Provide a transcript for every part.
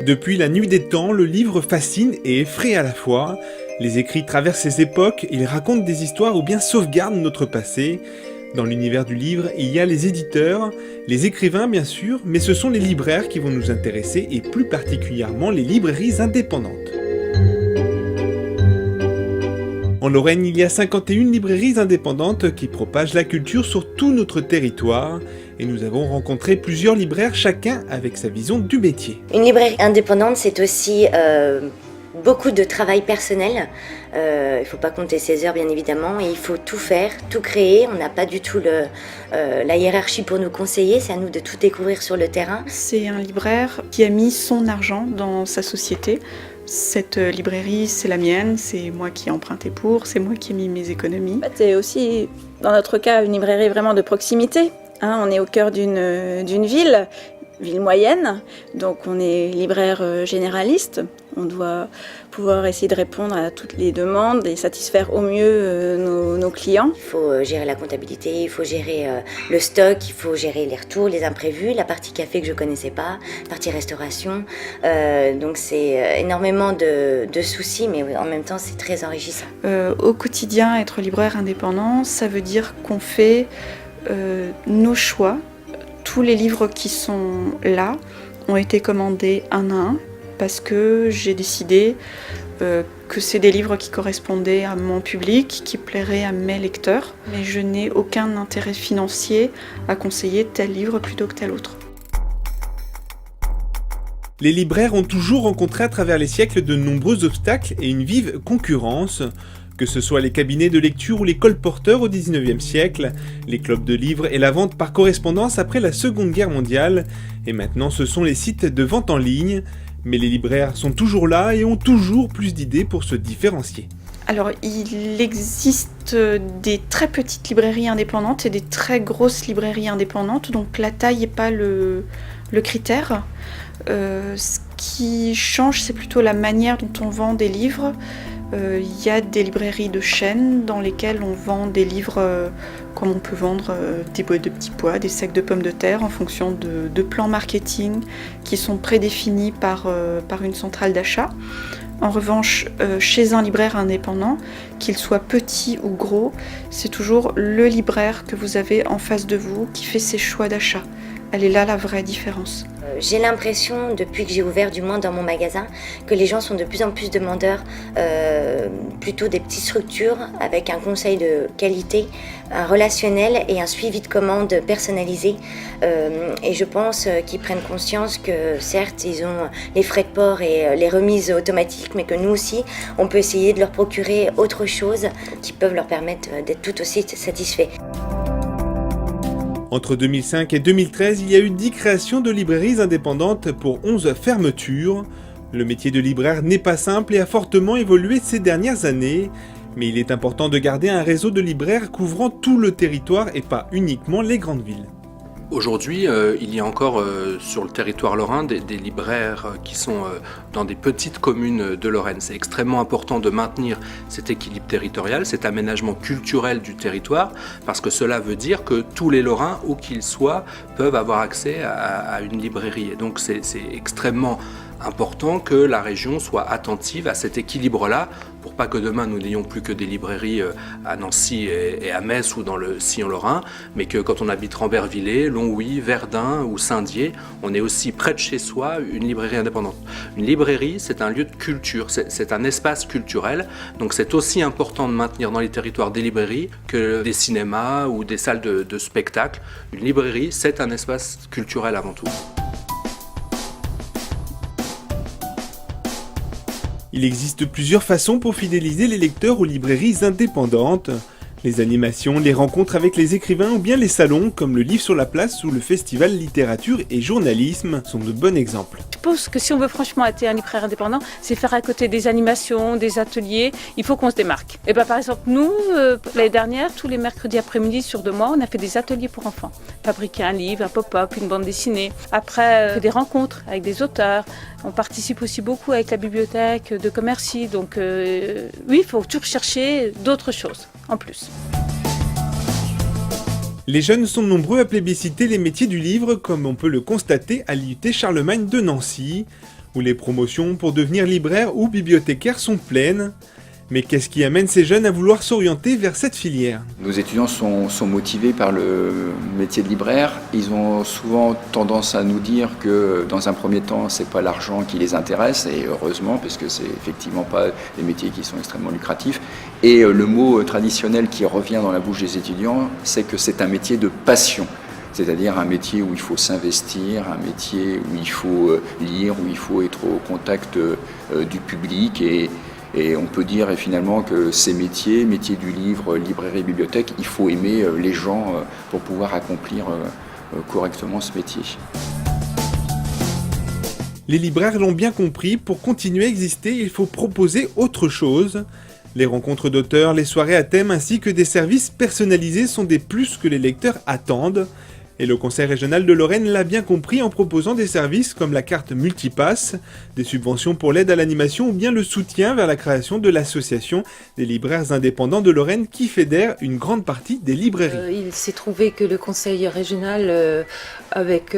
Depuis la nuit des temps, le livre fascine et effraie à la fois. Les écrits traversent ces époques, ils racontent des histoires ou bien sauvegardent notre passé. Dans l'univers du livre, il y a les éditeurs, les écrivains bien sûr, mais ce sont les libraires qui vont nous intéresser et plus particulièrement les librairies indépendantes. En Lorraine, il y a 51 librairies indépendantes qui propagent la culture sur tout notre territoire et nous avons rencontré plusieurs libraires, chacun avec sa vision du métier. Une librairie indépendante, c'est aussi beaucoup de travail personnel. Il ne faut pas compter ses heures bien évidemment et il faut tout faire, tout créer. On n'a pas du tout la hiérarchie pour nous conseiller, c'est à nous de tout découvrir sur le terrain. C'est un libraire qui a mis son argent dans sa société. Cette librairie, c'est la mienne, c'est moi qui ai emprunté pour, c'est moi qui ai mis mes économies. C'est aussi, dans notre cas, une librairie vraiment de proximité. On est au cœur d'une ville moyenne, donc on est libraire généraliste. On doit pouvoir essayer de répondre à toutes les demandes et satisfaire au mieux nos clients. Il faut gérer la comptabilité, il faut gérer le stock, il faut gérer les retours, les imprévus, la partie café que je ne connaissais pas, la partie restauration. Donc c'est énormément de soucis, mais en même temps c'est très enrichissant. Au quotidien, être libraire indépendant, ça veut dire qu'on fait nos choix. Tous les livres qui sont là ont été commandés un à un parce que j'ai décidé que c'est des livres qui correspondaient à mon public, qui plairaient à mes lecteurs. Mais je n'ai aucun intérêt financier à conseiller tel livre plutôt que tel autre. Les libraires ont toujours rencontré à travers les siècles de nombreux obstacles et une vive concurrence. Que ce soit les cabinets de lecture ou les colporteurs au XIXe siècle, les clubs de livres et la vente par correspondance après la Seconde Guerre mondiale, et maintenant ce sont les sites de vente en ligne, mais les libraires sont toujours là et ont toujours plus d'idées pour se différencier. Alors, il existe des très petites librairies indépendantes et des très grosses librairies indépendantes, donc la taille n'est pas le critère. Ce qui change, c'est plutôt la manière dont on vend des livres. Il y a des librairies de chaîne dans lesquelles on vend des livres comme on peut vendre des boîtes de petits pois, des sacs de pommes de terre en fonction de plans marketing qui sont prédéfinis par une centrale d'achat. En revanche, chez un libraire indépendant, qu'il soit petit ou gros, c'est toujours le libraire que vous avez en face de vous qui fait ses choix d'achat. Elle est là la vraie différence. J'ai l'impression, depuis que j'ai ouvert, du moins dans mon magasin, que les gens sont de plus en plus demandeurs, plutôt des petites structures avec un conseil de qualité, un relationnel et un suivi de commande personnalisé. Et je pense qu'ils prennent conscience que certes, ils ont les frais de port et les remises automatiques, mais que nous aussi, on peut essayer de leur procurer autre chose qui peuvent leur permettre d'être tout aussi satisfaits. Entre 2005 et 2013, il y a eu 10 créations de librairies indépendantes pour 11 fermetures. Le métier de libraire n'est pas simple et a fortement évolué ces dernières années, mais il est important de garder un réseau de libraires couvrant tout le territoire et pas uniquement les grandes villes. Aujourd'hui, il y a encore sur le territoire lorrain des libraires qui sont dans des petites communes de Lorraine. C'est extrêmement important de maintenir cet équilibre territorial, cet aménagement culturel du territoire, parce que cela veut dire que tous les Lorrains, où qu'ils soient, peuvent avoir accès à une librairie. Et donc c'est extrêmement important que la région soit attentive à cet équilibre-là pour pas que demain nous n'ayons plus que des librairies à Nancy et à Metz ou dans le sillon lorrain, mais que quand on habite Rambervillers, Longwy, Verdun ou Saint-Dié, on ait aussi près de chez soi une librairie indépendante. Une librairie, c'est un lieu de culture, c'est un espace culturel, donc c'est aussi important de maintenir dans les territoires des librairies que des cinémas ou des salles de spectacle. Une librairie, c'est un espace culturel avant tout. Il existe plusieurs façons pour fidéliser les lecteurs aux librairies indépendantes. Les animations, les rencontres avec les écrivains ou bien les salons comme le Livre sur la place ou le festival littérature et journalisme sont de bons exemples. Je pense que si on veut franchement être un libraire indépendant, c'est faire à côté des animations, des ateliers, il faut qu'on se démarque. Et par exemple, nous, l'année dernière, tous les mercredis après-midi sur 2 mois, on a fait des ateliers pour enfants. Fabriquer un livre, un pop-up, une bande dessinée. Après, on fait des rencontres avec des auteurs. On participe aussi beaucoup avec la bibliothèque de Commercy. Donc oui, il faut toujours chercher d'autres choses en plus. Les jeunes sont nombreux à plébisciter les métiers du livre, comme on peut le constater à l'IUT Charlemagne de Nancy. où les promotions pour devenir libraire ou bibliothécaire sont pleines. Mais qu'est-ce qui amène ces jeunes à vouloir s'orienter vers cette filière? Nos étudiants sont motivés par le métier de libraire. Ils ont souvent tendance à nous dire que dans un premier temps, c'est pas l'argent qui les intéresse, et heureusement, parce que c'est effectivement pas des métiers qui sont extrêmement lucratifs. Et le mot traditionnel qui revient dans la bouche des étudiants, c'est que c'est un métier de passion. C'est-à-dire un métier où il faut s'investir, un métier où il faut lire, où il faut être au contact du public. Et on peut dire finalement que ces métiers du livre, librairie, bibliothèque, il faut aimer les gens pour pouvoir accomplir correctement ce métier. Les libraires l'ont bien compris, pour continuer à exister, il faut proposer autre chose. Les rencontres d'auteurs, les soirées à thème ainsi que des services personnalisés sont des plus que les lecteurs attendent. Et le Conseil régional de Lorraine l'a bien compris en proposant des services comme la carte Multipass, des subventions pour l'aide à l'animation ou bien le soutien vers la création de l'association des libraires indépendants de Lorraine qui fédère une grande partie des librairies. Il s'est trouvé que le Conseil régional, avec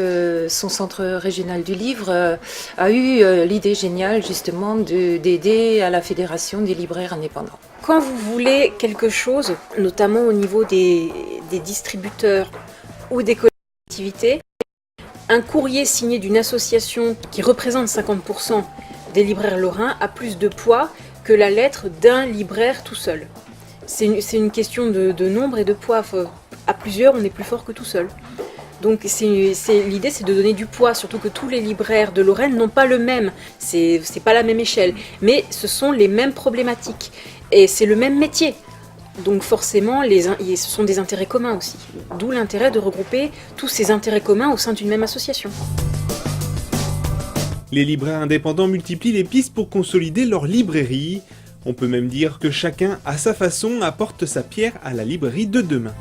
son centre régional du livre, a eu l'idée géniale justement d'aider à la fédération des libraires indépendants. Quand vous voulez quelque chose, notamment au niveau des distributeurs, ou des collectivités, un courrier signé d'une association qui représente 50% des libraires lorrains a plus de poids que la lettre d'un libraire tout seul. C'est une question de nombre et de poids. À plusieurs, on est plus fort que tout seul. Donc l'idée, c'est de donner du poids, surtout que tous les libraires de Lorraine n'ont pas le même. C'est pas la même échelle, mais ce sont les mêmes problématiques. Et c'est le même métier. Donc forcément, ce sont des intérêts communs aussi. D'où l'intérêt de regrouper tous ces intérêts communs au sein d'une même association. Les libraires indépendants multiplient les pistes pour consolider leur librairie. On peut même dire que chacun, à sa façon, apporte sa pierre à la librairie de demain.